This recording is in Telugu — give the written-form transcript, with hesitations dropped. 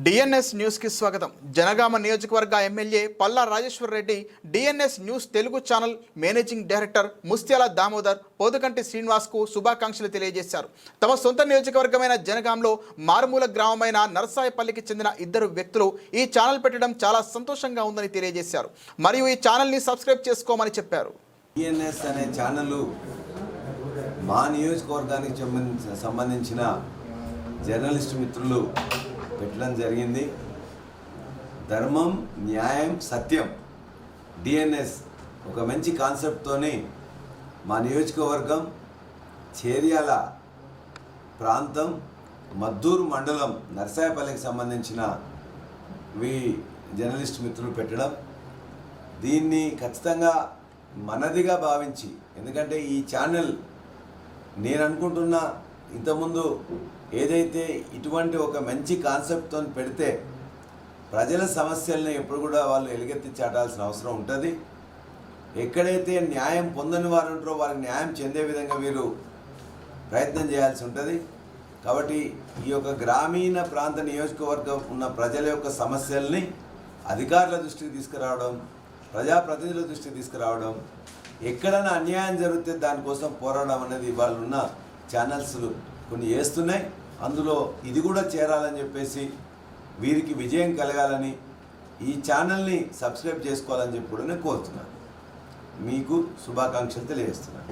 డిఎన్ఎస్ న్యూస్ కి స్వాగతం. జనగామ నియోజకవర్గ MLA Palla Rajeshwar Reddy DNS news Telugu channel managing director Mustyala Damodar Podukanti Srinivas కు శుభాకాంక్షలు తెలియజేశారు. తమ సొంత నియోజకవర్గమైన జనగాంలో మారుమూల గ్రామమైన నరసాయపల్లికి చెందిన ఇద్దరు వ్యక్తులు ఈ ఛానల్ పెట్టడం చాలా సంతోషంగా ఉందని తెలియజేశారు. మరియు ఈ ఛానల్ ని సబ్స్క్రైబ్ చేసుకోమని చెప్పారు. డిఎన్ఎస్ అనే ఛానల్ మా నియోజకవర్గానికి సంబంధించిన జర్నలిస్ట్ మిత్రులు పెట్టడం జరిగింది. ధర్మం, న్యాయం, సత్యం డిఎన్ఎస్ ఒక మంచి కాన్సెప్ట్తోని మా నియోజకవర్గం చేర్యాల ప్రాంతం మద్దూరు మండలం నరసాయపల్లికి సంబంధించిన జర్నలిస్ట్ మిత్రులు పెట్టడం, దీన్ని ఖచ్చితంగా మనదిగా భావించి, ఎందుకంటే ఈ ఛానల్ నేను అనుకుంటున్నా ఇంతకుముందు ఏదైతే ఇటువంటి ఒక మంచి కాన్సెప్ట్తో పెడితే ప్రజల సమస్యలను ఎప్పుడు కూడా వాళ్ళు ఎలుగెత్తి చాటాల్సిన అవసరం ఉంటుంది. ఎక్కడైతే న్యాయం పొందని వారు ఉంటారో వారికి న్యాయం చెందే విధంగా వీరు ప్రయత్నం చేయాల్సి ఉంటుంది. కాబట్టి ఈ యొక్క గ్రామీణ ప్రాంత నియోజకవర్గం ఉన్న ప్రజల యొక్క సమస్యల్ని అధికారుల దృష్టికి తీసుకురావడం, ప్రజాప్రతినిధుల దృష్టికి తీసుకురావడం, ఎక్కడైనా అన్యాయం జరిగితే దానికోసం పోరాడడం అనేది ఇవాళ ఉన్న ఛానల్స్ కొన్ని చేస్తున్నాయి. అందులో ఇది కూడా చేరాలని చెప్పేసి వీరికి విజయం కలగాలని ఈ ఛానల్ని సబ్స్క్రైబ్ చేసుకోవాలని చెప్పి కూడా నేను కోరుతున్నాను. మీకు శుభాకాంక్షలు తెలియజేస్తున్నాను.